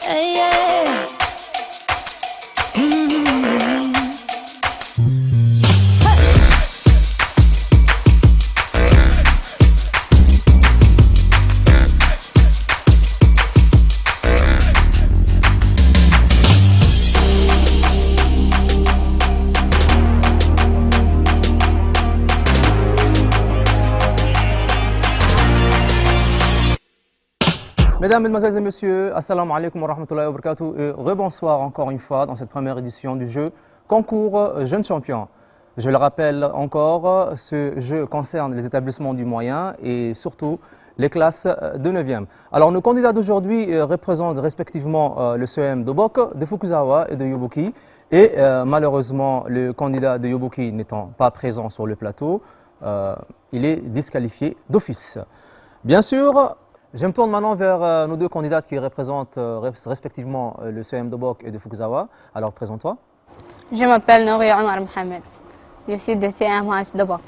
Hey, yeah. Mesdames, Mesdemoiselles et Messieurs, Assalamu alaikum wa rahmatullahi wa barakatuh et rebonsoir encore une fois dans cette première édition du jeu Concours Jeunes Champions. Je le rappelle encore, ce jeu concerne les établissements du moyen et surtout les classes de 9e. Alors nos candidats d'aujourd'hui représentent respectivement le CEM de Bok, de Fukuzawa et de Yobuki. Et malheureusement, le candidat de Yobuki n'étant pas présent sur le plateau, il est disqualifié d'office. Bien sûr, je me tourne maintenant vers nos deux candidates qui représentent respectivement le CEM de Bok et de Fukuzawa. Alors, présente-toi. Je m'appelle Nouri Omar Mohamed. Je suis de CMH de Bok.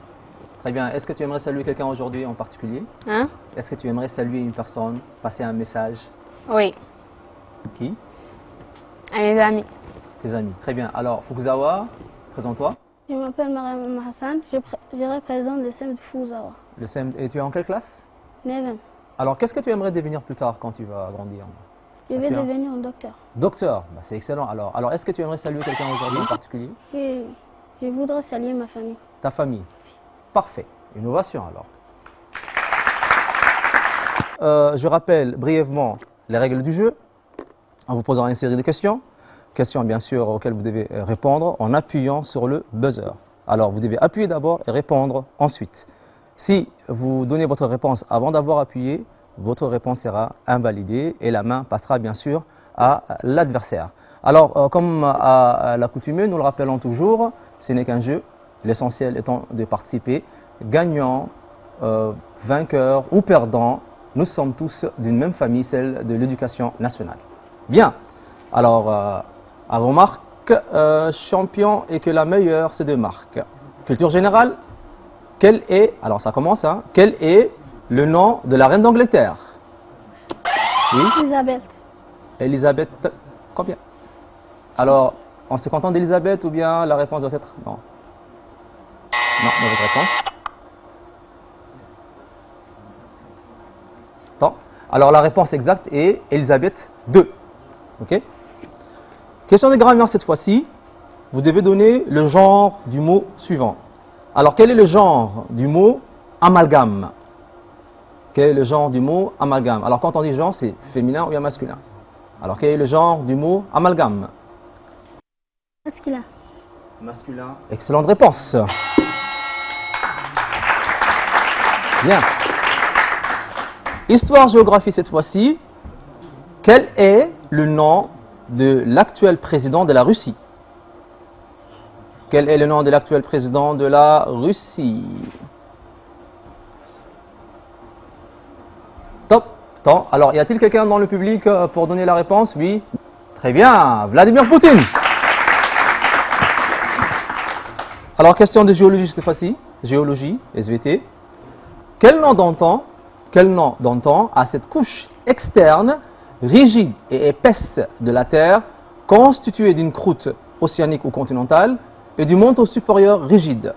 Très bien. Est-ce que tu aimerais saluer quelqu'un aujourd'hui en particulier? Hein? Est-ce que tu aimerais saluer une personne, passer un message? Oui. Qui? À mes amis. Tes amis. Très bien. Alors, Fukuzawa, présente-toi. Je m'appelle Mariam Hassan, je représente le CEM de Fukuzawa. Le CEM, et tu es en quelle classe? 9e. Alors, qu'est-ce que tu aimerais devenir plus tard quand tu vas grandir? Je vais devenir un docteur. Docteur, bah, c'est excellent. Alors est-ce que tu aimerais saluer quelqu'un aujourd'hui en particulier? Je voudrais saluer ma famille. Ta famille. Parfait. Une ovation alors. Je rappelle brièvement les règles du jeu en vous posant une série de questions. Questions bien sûr auxquelles vous devez répondre en appuyant sur le buzzer. Alors vous devez appuyer d'abord et répondre ensuite. Si vous donnez votre réponse avant d'avoir appuyé, votre réponse sera invalidée et la main passera bien sûr à l'adversaire. Alors, comme à l'accoutumée, nous le rappelons toujours, ce n'est qu'un jeu, l'essentiel étant de participer. Gagnant, vainqueur ou perdant, nous sommes tous d'une même famille, celle de l'éducation nationale. Bien, alors, à vos marques, champion et que la meilleure, c'est de marques. Culture générale. Quel est, alors ça commence, hein, quel est le nom de la reine d'Angleterre? Oui? Elisabeth. Elisabeth, combien? Alors, on se contente d'Elisabeth ou bien la réponse doit être non? Non, mauvaise réponse. Attends. Alors la réponse exacte est Elisabeth II. Ok? Question de grammaire cette fois-ci. Vous devez donner le genre du mot suivant. Alors, quel est le genre du mot amalgame? Quel est le genre du mot amalgame? Alors, quand on dit genre, c'est féminin ou bien masculin? Alors, quel est le genre du mot amalgame? Masculin. Masculin. Excellente réponse. Bien. Histoire-géographie cette fois-ci. Quel est le nom de l'actuel président de la Russie? Quel est le nom de l'actuel président de la Russie? Top. Temps. Alors, y a-t-il quelqu'un dans le public pour donner la réponse? Oui. Très bien. Vladimir Poutine. Alors, question de géologie cette fois-ci. Géologie, SVT. Quel nom d'antan a cette couche externe, rigide et épaisse de la Terre, constituée d'une croûte océanique ou continentale, et du manteau supérieur rigide?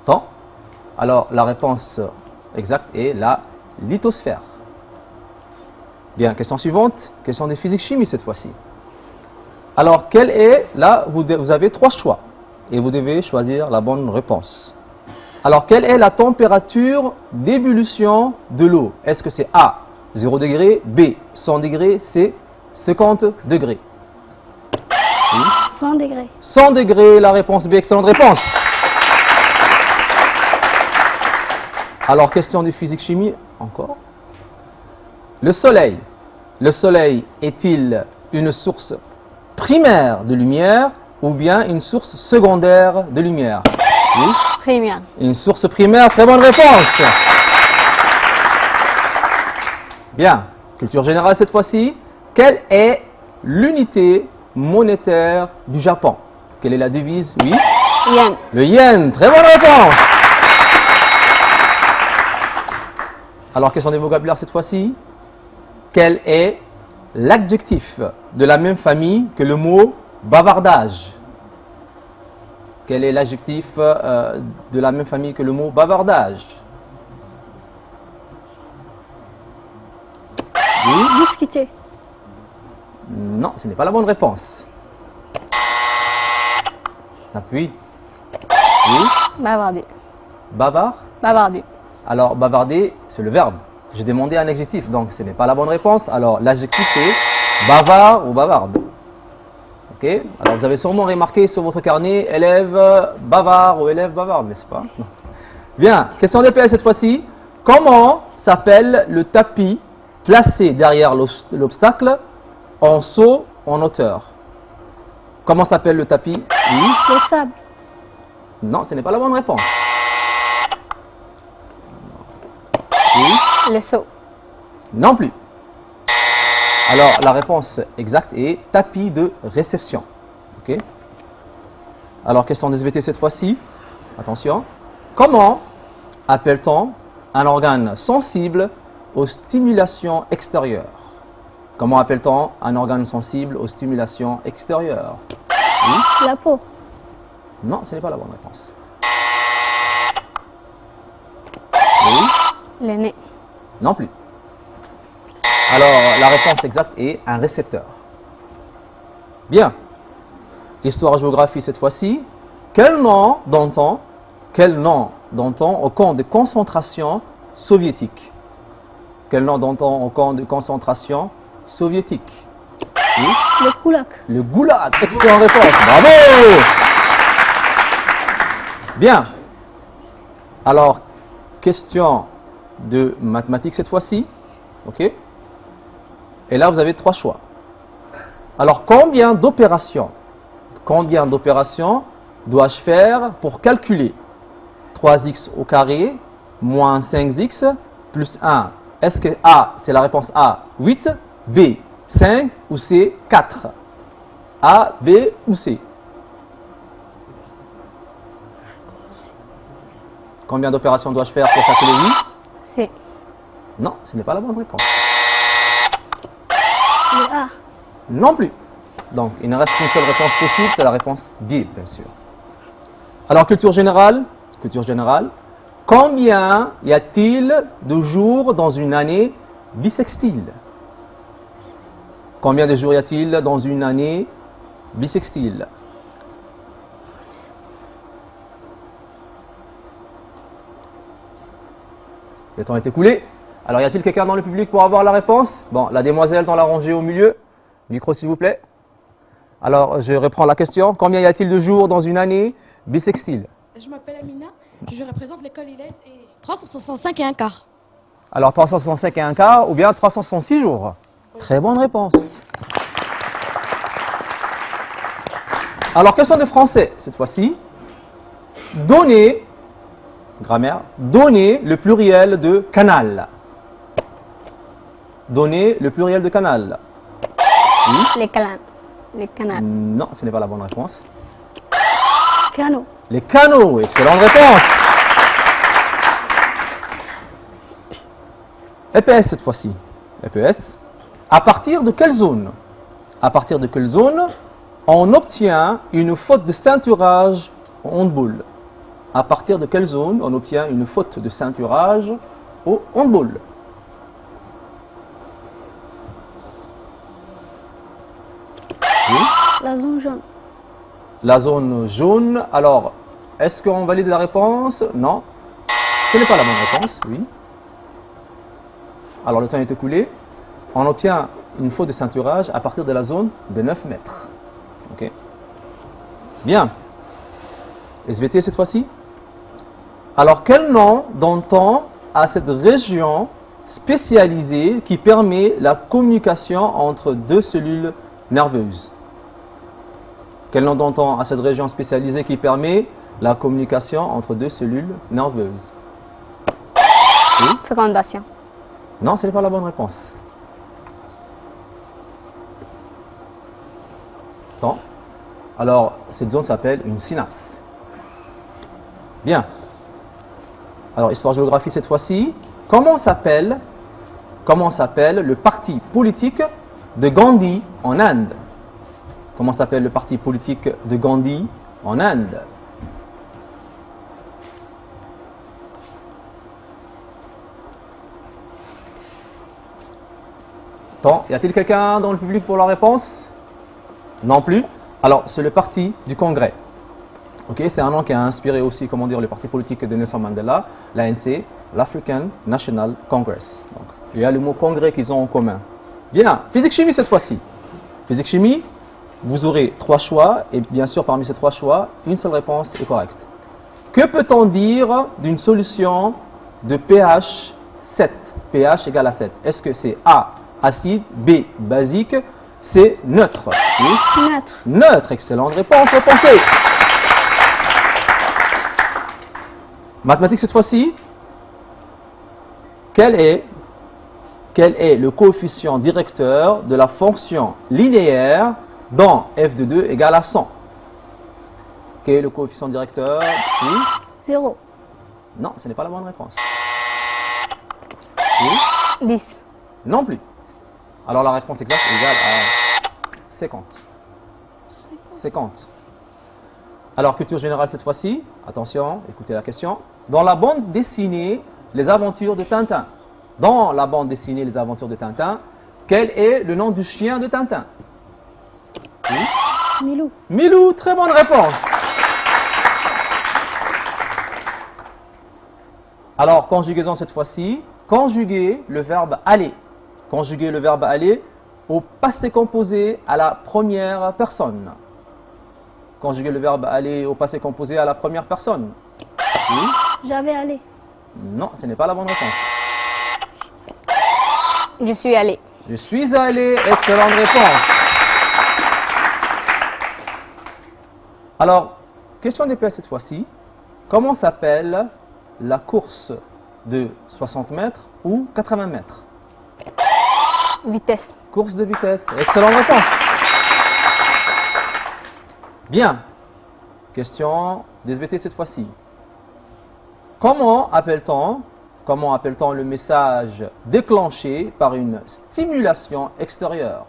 Temps. Alors, la réponse exacte est la lithosphère. Bien, question suivante. Question de physique-chimie cette fois-ci. Alors, quelle est, là, vous avez trois choix et vous devez choisir la bonne réponse. Alors, quelle est la température d'ébullition de l'eau? Est-ce que c'est A, 0 degré, B, 100 degrés, C, 50 degrés? Oui. 100 degrés. 100 degrés, la réponse B, excellente réponse. Alors, question de physique-chimie, encore. Le soleil est-il une source primaire de lumière ou bien une source secondaire de lumière? Oui. Primaire. Une source primaire, très bonne réponse. Bien, culture générale cette fois-ci. Quelle est l'unité monétaire du Japon? Quelle est la devise? Oui. yen, Le yen. Très bonne réponse. Alors, question des vocabulaires cette fois-ci. Quel est l'adjectif de la même famille que le mot bavardage? Quel est l'adjectif de la même famille que le mot bavardage? Oui. Discuter. Non, ce n'est pas la bonne réponse. Appuie. Oui. bavarder, Bavard. bavarder, Alors, bavarder, c'est le verbe. J'ai demandé un adjectif, donc ce n'est pas la bonne réponse. Alors, l'adjectif, c'est bavard ou bavarde. Ok. Alors, vous avez sûrement remarqué sur votre carnet, élève bavard ou élève bavarde, n'est-ce pas? Non. Bien, question DPS cette fois-ci. Comment s'appelle le tapis placé derrière l'obstacle en saut en hauteur? Comment s'appelle le tapis? Oui. Le sable. Non, ce n'est pas la bonne réponse. Oui. le saut, Non plus. Alors, la réponse exacte est tapis de réception. Ok. Alors, question de SVT cette fois-ci. Attention. Comment appelle-t-on un organe sensible aux stimulations extérieures? Comment appelle-t-on un organe sensible aux stimulations extérieures? Oui. La peau. Non, ce n'est pas la bonne réponse. Oui. le nez, Non plus. Alors, la réponse exacte est un récepteur. Bien. Histoire-géographie cette fois-ci. Quel nom donne-t-on au camp de concentration soviétique? Quel nom donne-t-on au camp de concentration soviétique? Oui. Le Koulak. Le goulag. Excellente réponse. Bravo. Bien. Alors, question de mathématiques cette fois-ci. OK? Et là, vous avez trois choix. Alors, combien d'opérations dois-je faire pour calculer 3x au carré moins 5x plus 1? Est-ce que A, c'est la réponse A, 8, B, 5 ou C, 4? A, B ou C? Combien d'opérations dois-je faire pour calculer 8? c'est Non, ce n'est pas la bonne réponse. Le A. Non plus. Donc, il ne reste qu'une seule réponse possible, c'est la réponse B, bien sûr. Alors, culture générale. Combien y a-t-il de jours dans une année bissextile? Combien de jours y a-t-il dans une année bissextile? Le temps est écoulé. Alors, y a-t-il quelqu'un dans le public pour avoir la réponse? Bon, la demoiselle dans la rangée au milieu. Micro, s'il vous plaît. Alors, je reprends la question. Combien y a-t-il de jours dans une année bissextile? Je m'appelle Amina, je représente l'école Ilaise et 365 et un quart. Alors, 365 et un quart ou bien 366 jours? Très bonne réponse. Alors, question de français cette fois-ci. Donnez, grammaire, donnez le pluriel de canal. Donnez le pluriel de canal. Oui? les canals, les canals, Non, ce n'est pas la bonne réponse. Piano. Les canaux, excellente réponse. EPS cette fois-ci. EPS. À partir de quelle zone? À partir de quelle zone on obtient une faute de ceinturage au handball? À partir de quelle zone on obtient une faute de ceinturage au handball? Oui. La zone jaune. La zone jaune. Alors, est-ce qu'on valide la réponse? Non. Ce n'est pas la bonne réponse, oui. Alors, le temps est écoulé. On obtient une faute de ceinturage à partir de la zone de 9 mètres. OK. Bien. SVT cette fois-ci. Alors, quel nom donne-t-on à cette région spécialisée qui permet la communication entre deux cellules nerveuses? Quel nom donne-t-on à cette région spécialisée qui permet la communication entre deux cellules nerveuses? Oui? fécondation, Non, ce n'est pas la bonne réponse. Alors, cette zone s'appelle une synapse. Bien. Alors, histoire-géographie cette fois-ci. Comment s'appelle le parti politique de Gandhi en Inde? Comment s'appelle le parti politique de Gandhi en Inde? Y a-t-il quelqu'un dans le public pour la réponse? Non plus. Alors, c'est le parti du Congrès. Okay, c'est un nom qui a inspiré aussi, comment dire, le parti politique de Nelson Mandela, l'ANC, l'African National Congress. Donc, il y a le mot congrès qu'ils ont en commun. Bien, physique-chimie cette fois-ci. Physique-chimie, vous aurez 3 choix, et bien sûr, parmi ces 3 choix, une seule réponse est correcte. Que peut-on dire d'une solution de pH 7? pH égale à 7. Est-ce que c'est A, acide, B, basique, C, neutre? Oui. Neutre. Neutre, excellente réponse, repensez. Mathématiques cette fois-ci. Quel est le coefficient directeur de la fonction linéaire dont f de 2 égale à 100? Quel est le coefficient directeur? Oui. 0. Non, ce n'est pas la bonne réponse. Oui. 10. Non plus. Alors la réponse exacte est égale à 50. 50. Alors, culture générale cette fois-ci. Attention, écoutez la question. Dans la bande dessinée Les Aventures de Tintin. Dans la bande dessinée Les Aventures de Tintin, quel est le nom du chien de Tintin? Oui. Milou. Milou, très bonne réponse. Alors, conjugaison cette fois-ci. Conjuguer le verbe aller. Conjuguer le verbe aller au passé composé à la première personne. Conjuguer le verbe aller au passé composé à la première personne. Oui. J'avais allé. Non, ce n'est pas la bonne réponse. Je suis allé. Je suis allé. Excellente réponse. Alors, question des PS cette fois-ci. Comment s'appelle la course de 60 mètres ou 80 mètres? Vitesse. Course de vitesse. Excellente réponse. Bien. Question des SVT cette fois-ci. Comment appelle-t-on le message déclenché par une stimulation extérieure?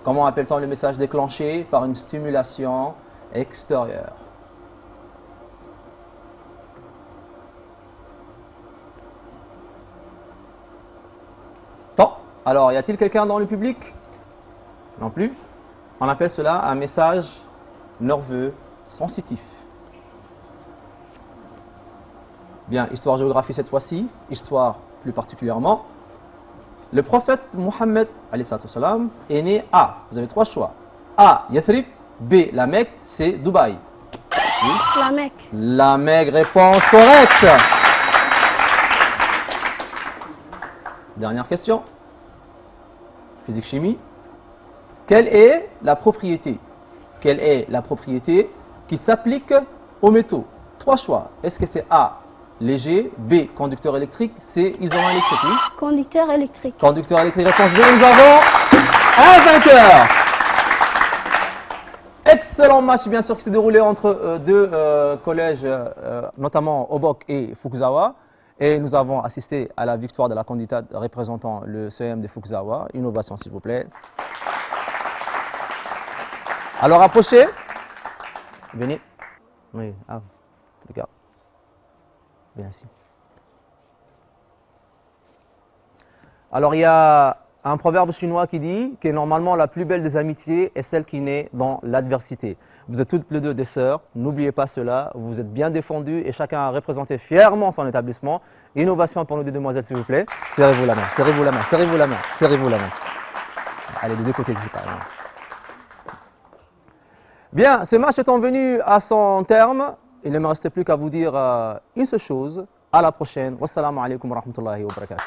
Comment appelle-t-on le message déclenché par une stimulation extérieure? Temps. Alors, y a-t-il quelqu'un dans le public? Non plus. On appelle cela un message nerveux sensitif. Bien, histoire-géographie cette fois-ci, histoire plus particulièrement. Le prophète Mohammed est né à, vous avez 3 choix. A, Yathrib, B, la Mecque, C, Dubaï. Oui. La Mecque. La Mecque, réponse correcte. Dernière question. Physique-chimie. Quelle est la propriété qui s'applique aux métaux? 3 choix. Est-ce que c'est A, léger, B, conducteur électrique, C, isolant électrique? Oui. Conducteur électrique. Conducteur électrique, réponse B. Nous avons un vainqueur. Excellent match, bien sûr, qui s'est déroulé entre 2 collèges, notamment Obok et Fukuzawa. Et nous avons assisté à la victoire de la candidate représentant le CM de Fukuzawa. Une ovation, s'il vous plaît. Alors, approchez. Venez. Oui, regarde. Bien ici. Alors, il y a un proverbe chinois qui dit que normalement la plus belle des amitiés est celle qui naît dans l'adversité. Vous êtes toutes les 2 des sœurs, n'oubliez pas cela, vous êtes bien défendues et chacun a représenté fièrement son établissement. Innovation pour nous 2 demoiselles, s'il vous plaît. Serrez-vous la main, serrez-vous la main, serrez-vous la main, serrez-vous la main. Allez, des 2 côtés ici, par exemple. Bien, ce match étant venu à son terme, il ne me restait plus qu'à vous dire une seule chose. À la prochaine. Wassalamu alaikum wa rahmatullahi wa barakatuh.